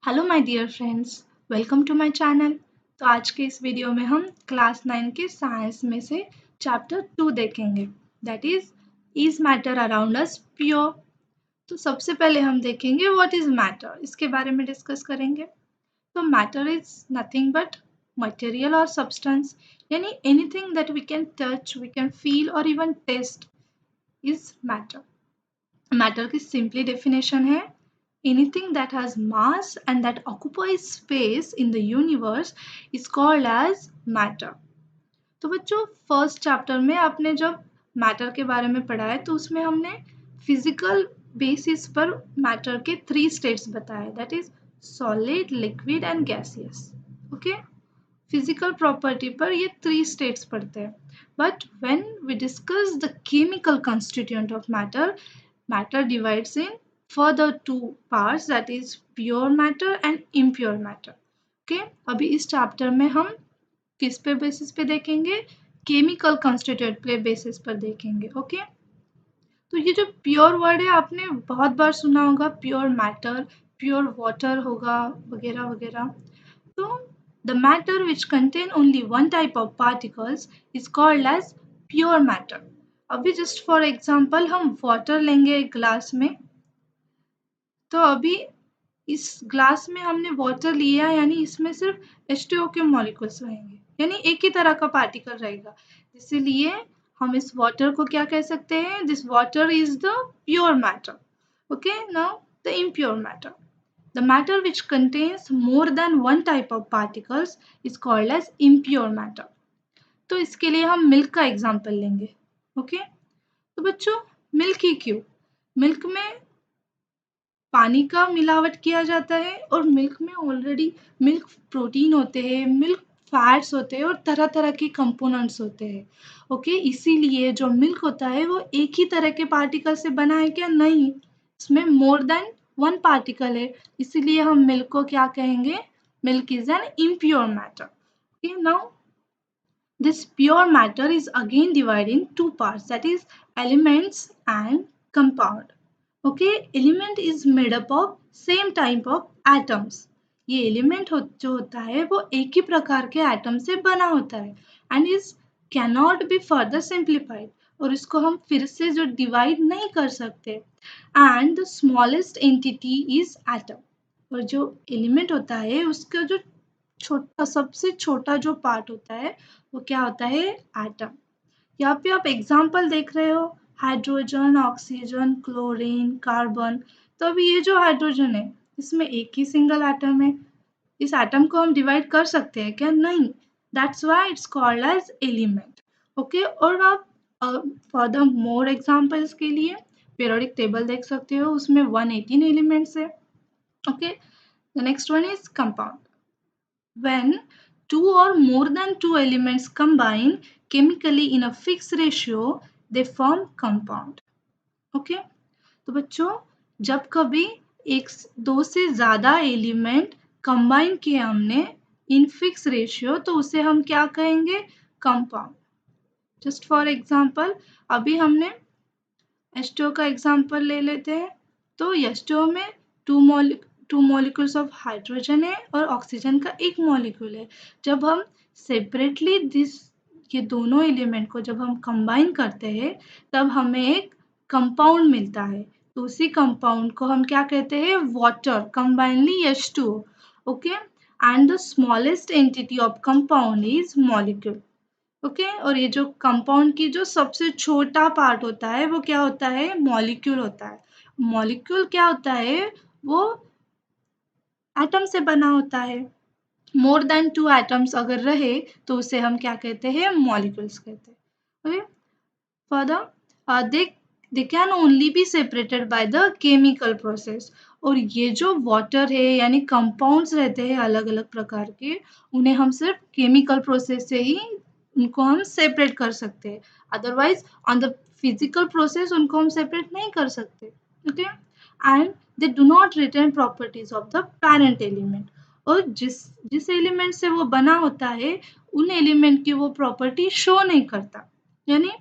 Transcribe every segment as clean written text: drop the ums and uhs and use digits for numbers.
Hello my dear friends, welcome to my channel. तो आज के इस वीडियो में हम क्लास 9 के साइंस में से चैप्टर 2 देखेंगे, that is matter around us pure. तो सबसे पहले हम देखेंगे व्हाट इज मैटर, इसके बारे में डिस्कस करेंगे। तो matter is nothing but material और सब्सटेंस, यानी anything that we can touch, we can feel और even taste is matter. Matter की सिंपली डेफिनेशन है anything that has mass and that occupies space in the universe is called as matter। तो बच्चों first chapter में आपने जब matter के बारे में पढ़ा है तो उसमें हमने फिजिकल बेसिस पर मैटर के 3 स्टेट्स बताए, that is solid, liquid and gaseous. Okay, physical property पर ये 3 स्टेट्स पढ़ते हैं। But when we discuss the chemical constituent of matter, matter divides in further two parts, that is pure matter and impure matter। okay, अभी इस chapter में हम किस पे बेसिस पे देखेंगे, केमिकल कंस्टिट्यूएंट पे बेसिस पर देखेंगे। ओके, तो ये जो प्योर वर्ड है आपने बहुत बार सुना होगा, प्योर मैटर, प्योर वाटर होगा वगैरह वगैरह। तो the matter which contain only one type of particles is called as pure matter। अभी जस्ट फॉर एग्जांपल हम वाटर लेंगे एक ग्लास में, तो अभी इस ग्लास में हमने वाटर लिया, यानी इसमें सिर्फ H2O के मॉलिक्यूल्स रहेंगे, यानी एक ही तरह का पार्टिकल रहेगा। इसीलिए हम इस वाटर को क्या कह सकते हैं, this water is the pure matter. Okay, now the impure matter, the matter which contains more than one type of particles is called as impure matter. तो इसके लिए हम मिल्क का एग्जाम्पल लेंगे। ओके, तो बच्चों मिल्क ही क्यों, मिल्क में पानी का मिलावट किया जाता है और मिल्क में ऑलरेडी मिल्क प्रोटीन होते हैं, मिल्क फैट्स होते हैं और तरह तरह के कंपोनेंट्स होते हैं। ओके, इसीलिए जो मिल्क होता है वो एक ही तरह के पार्टिकल से बना है क्या, नहीं, इसमें मोर देन वन पार्टिकल है। इसीलिए हम मिल्क को क्या कहेंगे, milk is an impure matter. Okay, now this pure matter is again divided in two parts, that is elements and compound। okay, element is made up of same type of atoms। ये element जो होता है वो एक ही प्रकार के atom से बना होता है and is cannot be further simplified, और इसको हम फिर से जो डिवाइड नहीं कर सकते। And the smallest entity is atom, और जो एलिमेंट होता है उसका जो छोटा, सबसे छोटा जो पार्ट होता है वो क्या होता है, एटम। यहाँ पे आप एग्जाम्पल देख रहे हो, हाइड्रोजन, ऑक्सीजन, क्लोरीन, कार्बन। तो अभी ये जो हाइड्रोजन है इसमें एक ही सिंगल एटम है, इस एटम को हम डिवाइड कर सकते हैं क्या, नहीं, that's why it's called as element. Okay, और आप फर्दर मोर एग्जाम्पल्स के लिए पीरियोडिक टेबल देख सकते हो, उसमें 118 एलिमेंट्स है। Okay, the next one is compound, when two or more than two elements combine chemically in a fixed ratio they form compound। okay, तो बच्चों जब कभी एक दो से ज्यादा एलिमेंट कंबाइन किए हमने इन फिक्स रेशियो, तो उसे हम क्या कहेंगे, कंपाउंड। जस्ट फॉर एग्जांपल अभी हमने H2O का एग्जांपल ले लेते हैं। तो H2O में टू मॉलिक्यूल्स ऑफ हाइड्रोजन है और ऑक्सीजन का एक मॉलिक्यूल है। जब हम सेपरेटली ये दोनों एलिमेंट को जब हम कंबाइन करते हैं तब हमें एक कंपाउंड मिलता है। तो उसी कंपाउंड को हम क्या कहते हैं, water, combinedly H2O। Okay, and the smallest entity of compound is molecule. Okay, और ये जो कंपाउंड की जो सबसे छोटा पार्ट होता है वो क्या होता है, मॉलिक्यूल होता है। मॉलिक्यूल क्या होता है, वो एटम से बना होता है। मोर देन टू एटम्स अगर रहे तो उसे हम क्या कहते हैं, मॉलिक्यूल्स कहते हैं। Okay, further they can only be separated by the chemical process. और ये जो वाटर है यानी कंपाउंड्स रहते हैं अलग अलग प्रकार के, उन्हें हम सिर्फ केमिकल प्रोसेस से ही उनको हम सेपरेट कर सकते हैं, otherwise on the physical process उनको हम सेपरेट नहीं कर सकते। Okay, and they do not retain properties of the parent element. और जिस जिस एलिमेंट से वो बना होता है उन एलिमेंट की वो प्रॉपर्टी शो नहीं करता। यानी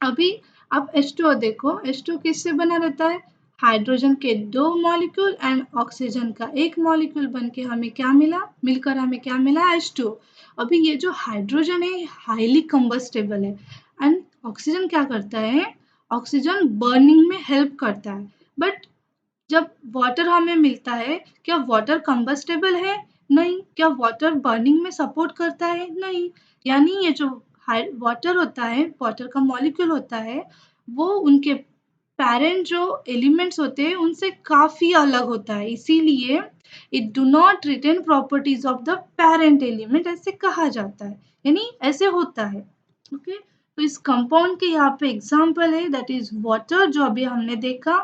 अभी आप H2O देखो, H2O किससे बना रहता है, हाइड्रोजन के 2 मॉलिक्यूल एंड ऑक्सीजन का 1 मॉलिक्यूल बन के हमें क्या मिला, मिलकर हमें क्या मिला, H2O। अभी ये जो हाइड्रोजन है हाईली कंबस्टेबल है एंड ऑक्सीजन क्या करता है, ऑक्सीजन बर्निंग में हेल्प करता है। बट जब वाटर हमें मिलता है, क्या वाटर कंबस्टेबल है? नहीं। क्या वाटर बर्निंग में सपोर्ट करता है? नहीं। यानी ये जो वाटर होता है, वाटर का मॉलिक्यूल होता है, वो उनके पेरेंट जो एलिमेंट्स होते हैं उनसे काफी अलग होता है, इसीलिए it do not retain properties of the parent element, ऐसे कहा जाता है, यानी ऐसे होता है। ओके, तो इस कंपाउंड के यहाँ पे एग्जांपल है, दैट इज वाटर जो अभी हमने देखा।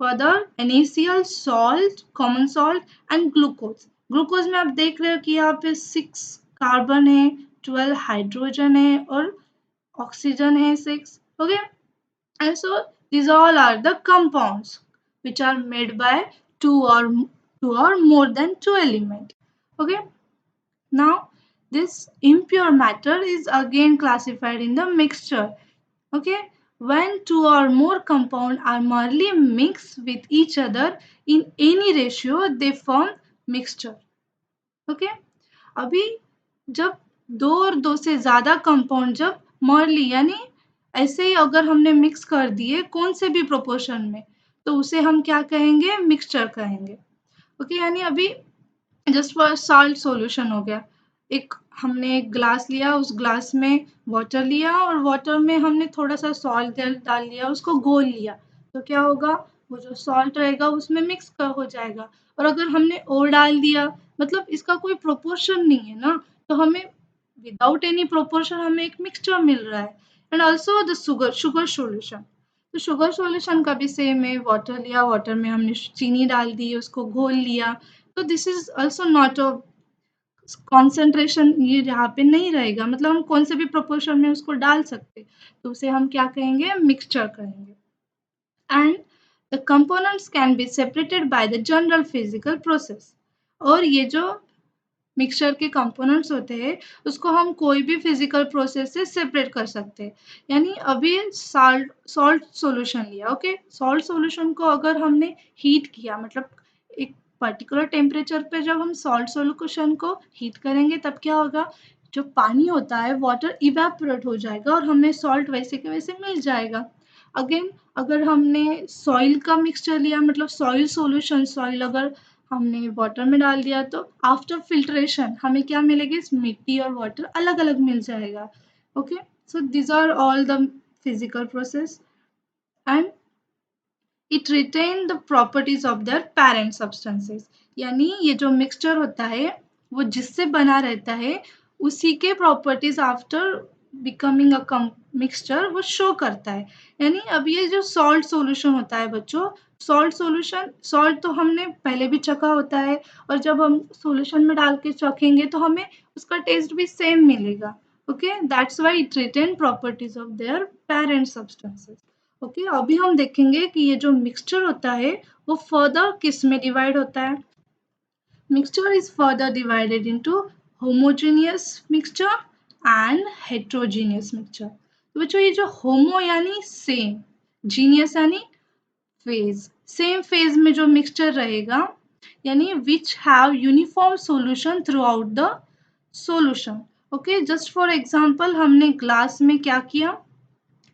Further NaCl, salt, common salt and glucose. Glucose में आप देख रहे हो कि यहाँ पे 6 कार्बन है, 12 हाइड्रोजन है और ऑक्सीजन है 6। Okay, and so these all are the compounds which are made by two or more than two elements. Okay, now this impure matter is again classified in the mixture. Okay, when two or more compounds are merely mixed with each other in any ratio, they form mixture. Okay, अभी जब दो और दो से ज्यादा compound जब merely यानी ऐसे ही अगर हमने मिक्स कर दिए कौन से भी प्रोपोर्शन में, तो उसे हम क्या कहेंगे, मिक्सचर कहेंगे। ओके, यानी अभी जस्ट फॉर सॉल्ट सॉल्यूशन हो गया, एक हमने एक ग्लास लिया, उस ग्लास में वाटर लिया और वाटर में हमने थोड़ा सा सॉल्ट डाल लिया, उसको घोल लिया, तो क्या होगा, वो जो सॉल्ट रहेगा उसमें मिक्स हो जाएगा। और अगर हमने और डाल दिया, मतलब इसका कोई प्रोपोर्शन नहीं है ना, तो हमें विदाउट एनी प्रोपोर्शन हमें एक मिक्सचर मिल रहा है। And also the sugar solution, तो शुगर सॉल्यूशन का भी सेम है, वाटर लिया, वाटर में हमने चीनी डाल दी, उसको घोल लिया, तो this is also not a concentration, ये यहाँ पे नहीं रहेगा, मतलब हम कौन से भी प्रोपोर्शन में उसको डाल सकते, तो उसे हम क्या कहेंगे, मिक्सचर कहेंगे। And the components can be separated by the general physical process, और ये जो मिक्सचर के कंपोनेंट्स होते हैं उसको हम कोई भी फिजिकल प्रोसेस से सेपरेट कर सकते हैं। यानी अभी सॉल्ट सॉल्यूशन लिया, ओके, सॉल्ट सॉल्यूशन को अगर हमने हीट किया, मतलब एक पर्टिकुलर टेम्परेचर पे जब हम सॉल्ट सॉल्यूशन को हीट करेंगे तब क्या होगा, जो पानी होता है वाटर इवेपोरेट हो जाएगा और हमें सॉल्ट वैसे के वैसे मिल जाएगा। अगेन अगर हमने सॉइल का मिक्सचर लिया, मतलब सॉइल सॉल्यूशन, सॉइल अगर हमने वाटर में डाल दिया तो आफ्टर फिल्ट्रेशन हमें क्या मिलेगी, मिट्टी और वाटर अलग अलग मिल जाएगा। Okay, so this are all the physical process and it retain the properties of their parent substances, यानी ये जो मिक्सचर होता है वो जिससे बना रहता है उसी के properties after becoming a mixture वो शो करता है। यानी अब ये जो सॉल्ट सॉल्यूशन होता है बच्चों, सॉल्ट सॉल्यूशन, सॉल्ट तो हमने पहले भी चखा होता है और जब हम सॉल्यूशन में डाल के चखेंगे तो हमें उसका टेस्ट भी सेम मिलेगा। Okay, that's why it retain properties of their parent substances. Okay, अभी हम देखेंगे कि ये जो मिक्सचर होता है वो फर्दर किस में डिवाइड होता है। Mixture is further divided into homogeneous mixture and heterogeneous mixture. तो बच्चों ये जो होमो यानी सेम, जीनियस यानी फेज, सेम फेज में जो मिक्सचर रहेगा, यानी which have uniform solution through out the solution. Okay, just for example हमने ग्लास में क्या किया,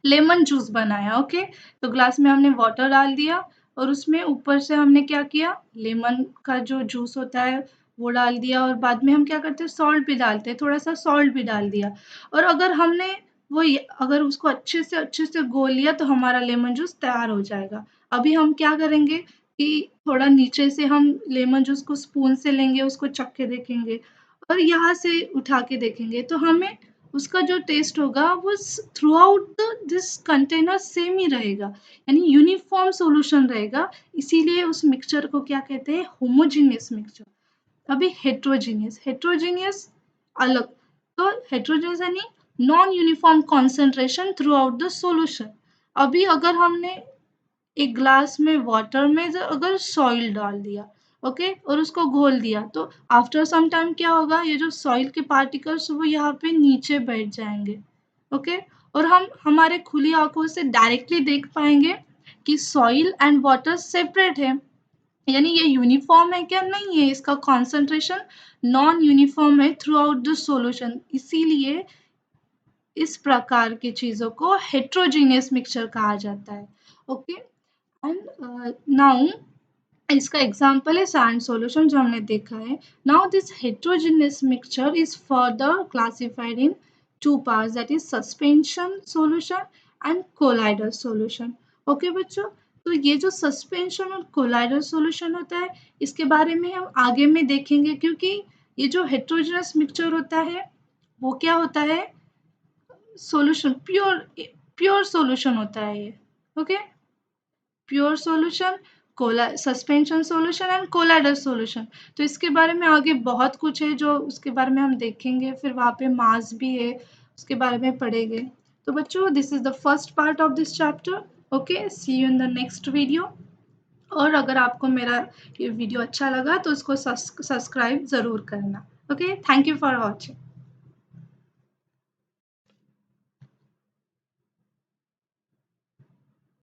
लेमन जूस बनाया। ओके, तो ग्लास में हमने वाटर डाल दिया और उसमें ऊपर से हमने क्या किया, लेमन का जो जूस होता है वो डाल दिया और बाद में हम क्या करते हैं, सॉल्ट भी डालते हैं, थोड़ा सा सॉल्ट भी डाल दिया। और अगर हमने अगर उसको अच्छे से घोल लिया तो हमारा लेमन जूस तैयार हो जाएगा। अभी हम क्या करेंगे कि थोड़ा नीचे से हम लेमन जूस को स्पून से लेंगे, उसको चख के देखेंगे और यहाँ से उठा के देखेंगे, तो हमें उसका जो टेस्ट होगा वो throughout this container same ही रहेगा, यानी यूनिफॉर्म सॉल्यूशन रहेगा, इसीलिए उस मिक्सचर को क्या कहते हैं, होमोजीनियस मिक्सचर। अभी हेट्रोजीनियस, हेट्रोजीनियस अलग, तो हेट्रोजीनियस यानी non uniform concentration through out the solution. अभी अगर हमने एक ग्लास में वाटर में अगर सॉइल डाल दिया, ओके, और उसको घोल दिया, तो आफ्टर सम टाइम क्या होगा, ये जो सॉइल के पार्टिकल्स वो यहाँ पे नीचे बैठ जाएंगे। ओके, और हम हमारे खुली आंखों से डायरेक्टली देख पाएंगे कि सॉइल एंड वाटर सेपरेट है, यानी ये यूनिफॉर्म है क्या? नहीं है, इसका कॉन्सेंट्रेशन नॉन यूनिफॉर्म है थ्रू आउट द सॉल्यूशन, इसीलिए इस प्रकार की चीज़ों को हेट्रोजीनियस मिक्सचर कहा जाता है। ओके, एंड नाउ इसका एग्जाम्पल है सैंड सॉल्यूशन जो हमने देखा है। Now this heterogeneous mixture is further classified in two parts, that is suspension solution and colloidal solution. Okay बच्चों, तो ये जो सस्पेंशन और कोलाइडल सॉल्यूशन होता है इसके बारे में हम आगे में देखेंगे, क्योंकि ये जो हेट्रोजीनियस मिक्सचर होता है वो क्या होता है? सॉल्यूशन, प्योर सॉल्यूशन होता है ये। Okay, pure solution, Cola suspension solution and colloidal solution. तो इसके बारे में आगे बहुत कुछ है जो उसके बारे में हम देखेंगे, फिर वहाँ पे मास भी है उसके बारे में पढ़ेंगे। तो बच्चों, this is the first part of this chapter. Okay, see you in the next video. और अगर आपको मेरा ये वीडियो अच्छा लगा तो उसको सब्सक्राइब ज़रूर करना। Okay, thank you for watching.